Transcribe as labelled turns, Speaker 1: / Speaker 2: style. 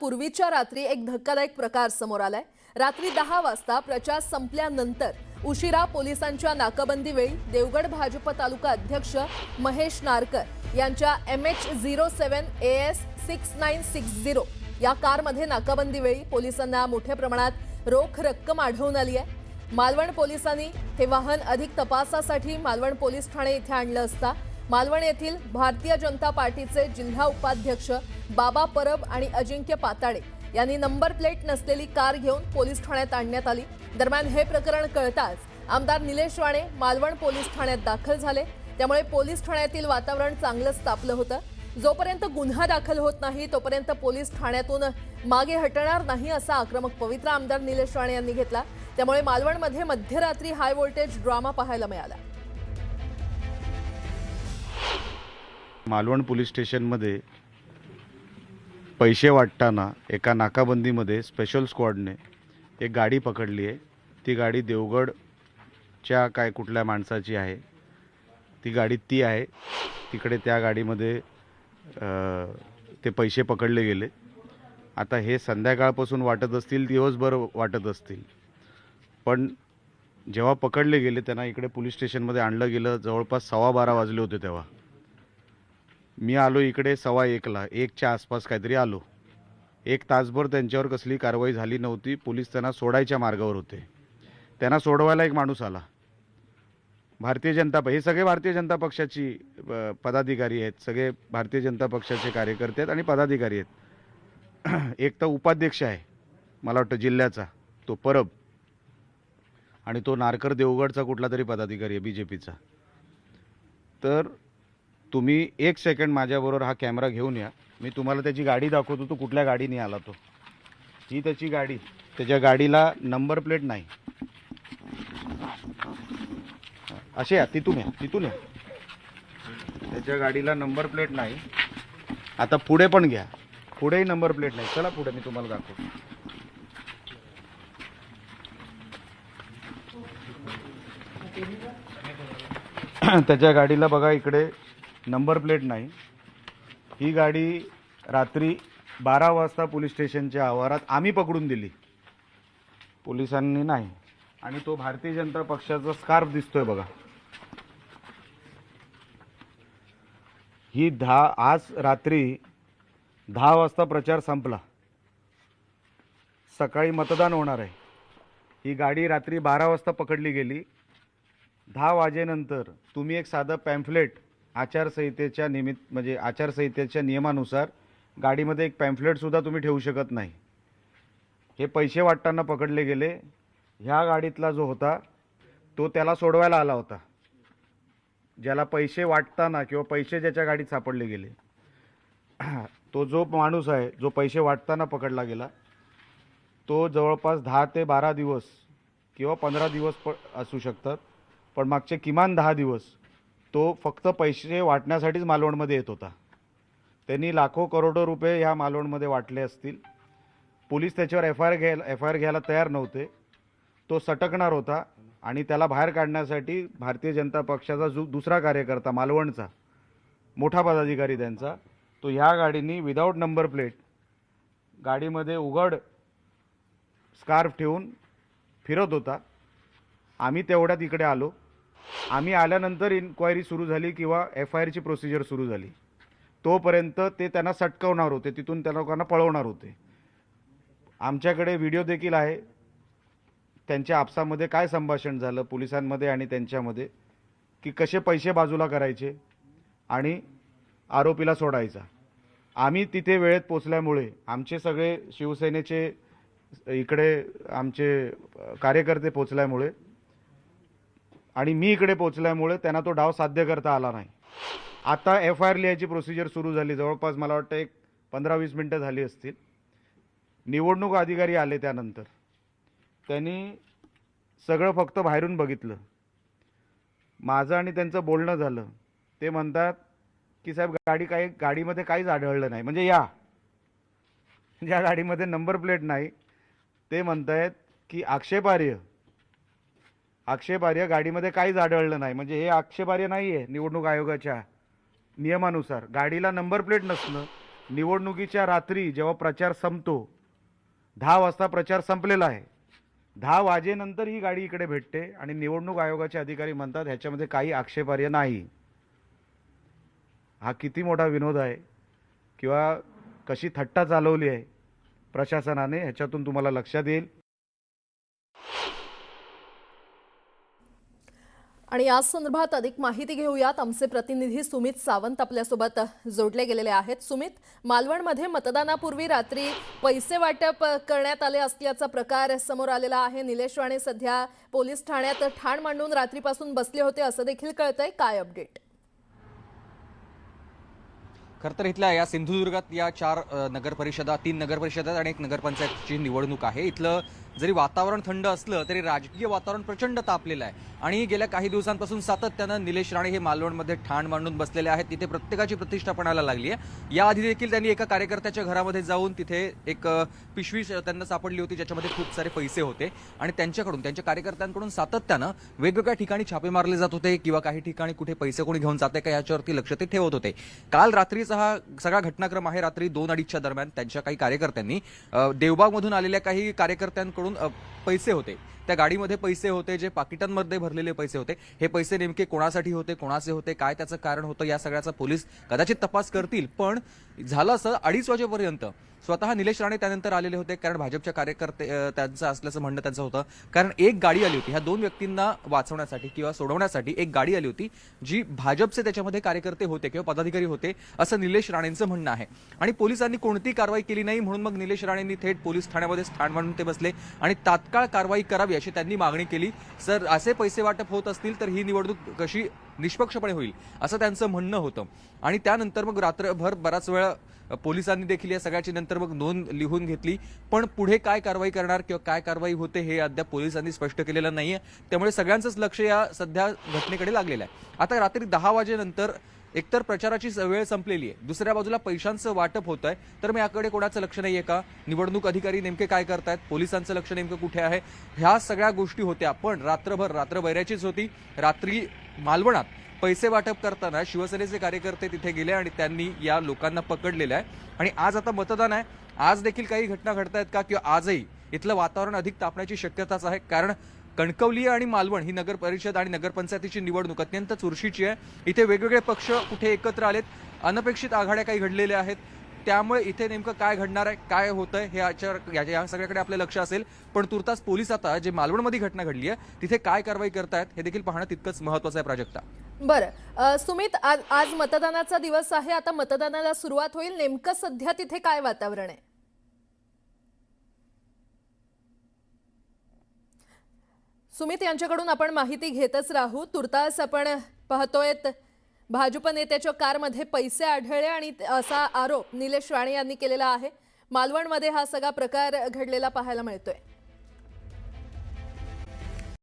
Speaker 1: पूर्वीच्या रात्री एक धक्कादायक प्रकार समोर आलाय। रात्री 10 वाजता प्रचार संपल्यानंतर उशिरा पोलिसांच्या नाकाबंदी वेळी देवगड भाजप तालुका अध्यक्ष महेश नारकर यांच्या MH07 AS 6960 या कारमध्ये नाकाबंदी वेळी पोलिसांना मोठ्या प्रमाणात रोख रक्कम आढळून आली आहे। मालवण पोलिसांनी हे वाहन अधिक तपासासाठी मालवण पोलीस ठाणे येथे आणलं असता मालवण येथील भारतीय जनता पार्टीचे जिल्हा उपाध्यक्ष बाबा परब आणि अजिंक्य पाताडे यांनी नंबर प्लेट नसलेली कार घेऊन पोलीस ठाण्यात आणण्यात आली। दरम्यान हे प्रकरण कळताच आमदार निलेश राणे मालवण पोलीस ठाण्यात दाखल झाले। त्यामुळे पोलीस ठाण्यातील वातावरण चांगलंच तापलं होतं। जोपर्यंत गुन्हा दाखल होत नाही तोपर्यंत पोलीस ठाण्यातून मागे हटणार नाही असा आक्रमक पवित्रा आमदार निलेश राणे यांनी घेतला। त्यामुळे मालवणमध्ये मध्यरात्री हाय व्होल्टेज ड्रामा पाहायला मिळाला।
Speaker 2: मालवण पोलीस स्टेशनमध्ये पैसे वाटताना एका नाकाबंदीमध्ये स्पेशल स्क्वॉडने एक गाडी पकडली आहे। ती गाडी देवगडच्या काय कुठल्या माणसाची आहे, ती गाडी ती आहे। तिकडे त्या गाडीमध्ये ते पैसे पकडले गेले। आता हे संध्याकाळपासून वाटत असतील, दिवसभर वाटत असतील, पण जेव्हा पकडले गेले त्यांना इकडे पोलीस स्टेशनमध्ये आणलं गेलं। जवळपास 12:15 वाजले होते तेव्हा मी आलो इकडे 1:15ला, 1च्या आसपास काहीतरी आलो। 1 तासभर त्यांच्यावर कसली कारवाई झाली नव्हती। पोलीस त्यांना सोडायच्या मार्गावर होते। त्यांना सोडवायला एक माणूस आला। भारतीय जनता हे सगळे भारतीय जनता पक्षाची पदाधिकारी आहेत, सगळे भारतीय जनता पक्षाचे कार्यकर्ते आहेत आणि पदाधिकारी आहेत। एक तर उपाध्यक्ष आहे मला वाटतं जिल्ह्याचा, तो परब, आणि तो नारकर देवगडचा कुठला तरी पदाधिकारी आहे बीजेपीचा। तर तुम्ही 1 सेकंड माझ्याबरोबर हा कॅमेरा घेऊन या, मी तुम्हाला त्याची गाडी दाखवतो। तो कुठल्या गाडीने आला, तो ही त्याची गाडी, त्याच्या गाडीला नंबर प्लेट नाही। असे या, तिथून या, त्याच्या गाडीला नंबर प्लेट नाही। आता पुढे पण घ्या, पुढेही नंबर प्लेट नाही। चला पुढे, मी तुम्हाला दाखवतो। त्याच्या गाडीला बघा इकडे नंबर प्लेट नाही। ही गाडी रात्री 12 वाजता पोलीस स्टेशनच्या आवारात आम्ही पकडून दिली, पोलिसांनी नाही। आणि तो भारतीय जनता पक्षाचा स्कार्फ दिसतोय बघा। ही आज रात्री 10 वाजता प्रचार संपला, सकाळी मतदान होणार आहे। ही गाडी रात्री 12 वाजता पकडली गेली। 10 वाजेनंतर तुम्ही एक साधं पॅम्फलेट आचारसंहितेच्या म्हणजे आचारसंहितेच्या नियमानुसार गाडीमध्ये एक पॅम्फलेट सुद्धा तुम्ही ठेवू शकत नाही। हे पैसे वाटताना पकडले गेले। ह्या गाडीतला जो होता तो त्याला सोडवायला आला होता, ज्याला पैसे वाटताना किंवा पैसे ज्याच्या गाडीत सापडले गेले, तो जो माणूस आहे जो पैसे वाटताना पकडला गेला, तो जवळपास 10 ते 12 दिवस किंवा 15 दिवस असू शकतात, पण मागचे किमान 10 दिवस तो फक्त पैसे वाटण्यासाठीच मालवणमध्ये येत होता। त्यांनी लाखो करोडो रुपये ह्या मालवणमध्ये वाटले असतील। पोलीस त्याच्यावर एफ आय आर घ्यायला तयार नव्हते। तो सटकणार होता आणि त्याला बाहेर काढण्यासाठी भारतीय जनता पक्षाचा जो दुसरा कार्यकर्ता मालवणचा मोठा पदाधिकारी त्यांचा, तो ह्या गाडीनी विदाऊट नंबर प्लेट गाडीमध्ये उघड स्कार्फ ठेवून फिरत होता। आम्ही तेवढ्यात इकडे आलो। आम्ही आल्यानंतर इन्क्वायरी सुरू झाली किंवा FIR ची प्रोसिजर सुरू झाली। तोपर्यंत ते त्यांना सटकवणार होते, तिथून त्या लोकांना पळवणार होते। आमच्याकडे व्हिडिओ देखील आहे त्यांच्या आपसामध्ये काय संभाषण झालं पोलिसांमध्ये आणि त्यांच्यामध्ये, की कसे पैसे बाजूला करायचे आणि आरोपीला सोडायचा। आम्ही तिथे वेळेत पोचल्यामुळे आमचे सगळे शिवसेनेचे इकडे आमचे कार्यकर्ते पोचल्यामुळे आणि मी इकडे पोचल्यामुळे त्यांना तो डाव साध्य करता आला नाही। आता FIR लिहायची प्रोसिजर सुरू झाली। जवळपास मला वाटतं एक 15-20 मिनिटं झाली असतील। निवडणूक अधिकारी आले, त्यानंतर त्यांनी सगळं फक्त बाहेरून बघितलं। माझं आणि त्यांचं बोलणं झालं। ते म्हणतात की साहेब गाडीमध्ये काहीच आढळलं नाही, म्हणजे ज्या गाडीमध्ये नंबर प्लेट नाही ते म्हणतायत की आक्षेपार्ह गाडीमध्ये काहीच आढळलं नाही। म्हणजे हे आक्षेपार्ह नाही आहे निवडणूक आयोगाच्या नियमानुसार। गाडीला नंबर प्लेट नसणं निवडणुकीच्या रात्री जेव्हा प्रचार संपतो, 10 वाजता प्रचार संपलेला आहे, 10 वाजेनंतर ही गाडी इकडे भेटते आणि निवडणूक आयोगाचे अधिकारी म्हणतात ह्याच्यामध्ये काही आक्षेपार्ह नाही. हा किती मोठा विनोद आहे किंवा कशी थट्टा चालवली आहे प्रशासनाने, ह्याच्यातून तुम्हाला लक्षात येईल.
Speaker 1: आणि या संदर्भात अधिक माहिती घेऊयात. आमचे प्रतिनिधी सुमित सावंत आपल्यासोबत जोडले गेलेले आहेत. सुमित, मालवणमध्ये मतदानापूर्वी रात्री पैसे वाटप करण्यात आले असल्याचा प्रकार समोर आलेला आहे. निलेश राणे सध्या पोलीस ठाण्यात ठाण मांडून रात्रीपासून बसले होते असं देखील कळतंय. काय अपडेट?
Speaker 3: खरं तर इथल्या या सिंधुदुर्गात या 4 नगरपरिषदा, 3 नगरपरिषदा आणि 1 नगरपंचायतची निवडणूक आहे. इथलं जरी वातावरण थंड असलं तरी राजकीय वातावरण प्रचंड तापलेलं आहे आणि गेल्या काही दिवसांपासून सातत्यानं निलेश राणे हे मालवणमध्ये ठाण मांडून बसलेले आहेत. तिथे प्रत्येकाची प्रतिष्ठा पणाला लागली आहे. याआधी देखील त्यांनी एका कार्यकर्त्याच्या घरामध्ये जाऊन तिथे एक पिशवी त्यांना सापडली होती ज्याच्यामध्ये खूप सारे पैसे होते आणि त्यांच्या कार्यकर्त्यांकडून सातत्यानं वेगवेगळ्या ठिकाणी छापे मारले जात होते किंवा काही ठिकाणी कुठे पैसे कोणी घेऊन जाते का याच्यावरती लक्ष ते ठेवत होते. काल रात्रीचा हा सगळा घटनाक्रम आहे. रात्री 2-2:30च्या दरम्यान त्यांच्या काही कार्यकर्त्यांनी देवबागमधून आलेल्या काही कार्यकर्त्यांकडून पैसे होते, त्या गाडीमध्ये पैसे होते जे पाकिटांमध्ये भरलेले पैसे होते. हे पैसे नेमके कोणासाठी होते, कोणाचे होते, काय त्याचं कारण होतं या सगळ्याचा पोलीस कदाचित तपास करतील. पण झालं असं 2:30 वाजेपर्यंत स्वतः निलेश राणे त्यानंतर आलेले होते कारण भाजपच्या कार्यकर्ते त्यांचं असल्याचं म्हणणं त्यांचं होतं. कारण एक गाडी आली होती ह्या 2 व्यक्तींना वाचवण्यासाठी किंवा सोडवण्यासाठी. एक गाडी आली होती जी भाजपचे त्याच्यामध्ये कार्यकर्ते होते किंवा पदाधिकारी होते असं निलेश राणेंचं म्हणणं आहे. आणि पोलिसांनी कोणती कारवाई केली नाही म्हणून मग निलेश राणेंनी थेट पोलीस ठाण्यामध्ये ठाण मांडून ते बसले आणि तात्काळ कारवाई करावी अशी त्यांनी मागणी केली. सर, असे पैसे वाटप होत असतील तर ही निवडणूक कशी निष्पक्षपणे होईल असं त्यांचं म्हणणं होतं. आणि त्यानंतर मग रात्रभर बराच वेळ पोलिसांनी देखील या सगळ्याची नंतर मग नोंद लिहून घेतली. पण पुढे काय कारवाई करणार किंवा काय कारवाई होते हे अद्याप पोलिसांनी स्पष्ट केलेलं नाहीये. त्यामुळे सगळ्यांचंच लक्ष या सध्या घटनेकडे लागलेलं आहे. आता रात्री 10 वाजेनंतर एकतर प्रचाराची वेळ संपलेली आहे, दुसऱ्या बाजूला पैशांचं वाटप होत आहे. तर मग याकडे कोणाचं लक्ष नाहीये का? निवडणूक अधिकारी नेमके काय करतायत? पोलिसांचं लक्ष नेमकं कुठे आहे? ह्या सगळ्या गोष्टी होत्या. पण रात्र बैराचीच होती. रात्री मालवणात पैसे वाटप करताना शिवसेनेचे कार्यकर्ते तिथे गेले आणि त्यांनी या लोकांना पकडलेलं आहे. आणि आज आता मतदान आहे. आज देखील काही घटना घडतायत का किंवा आजही इथलं वातावरण अधिक तापण्याची शक्यताच आहे. कारण कणकवली आणि मालवण ही नगर परिषद आणि नगरपंचायतीची निवडणूक अत्यंत चुरशीची आहे. इथे वेगवेगळे पक्ष कुठे एकत्र आलेत, अनपेक्षित आघाड्या काही घडलेल्या आहेत. त्यामुळे इथे नेमकं काय घडणार आहे, काय होतंय हे या सगळ्याकडे आपलं लक्ष असेल. पण तुर्तास पोलीस आता जे मालवणमध्ये घटना घडली आहे तिथे काय कारवाई करतायत हे देखील पाहणं तितकंच महत्त्वाचं आहे. प्राजक्ता.
Speaker 1: बरं, सुमित, आज मतदानाचा दिवस आहे. आता मतदानाला सुरुवात होईल. नेमकं सध्या तिथे काय वातावरण आहे? सुमित यांच्याकडून आपण माहिती घेतच राहू. तुर्तास आपण पाहतोय भाजप नेत्याच्या कारमध्ये पैसे आढळले आणि असा आरोप निलेश राणे यांनी केलेला आहे. मालवणमध्ये हा सगळा प्रकार घडलेला पाहायला मिळतोय.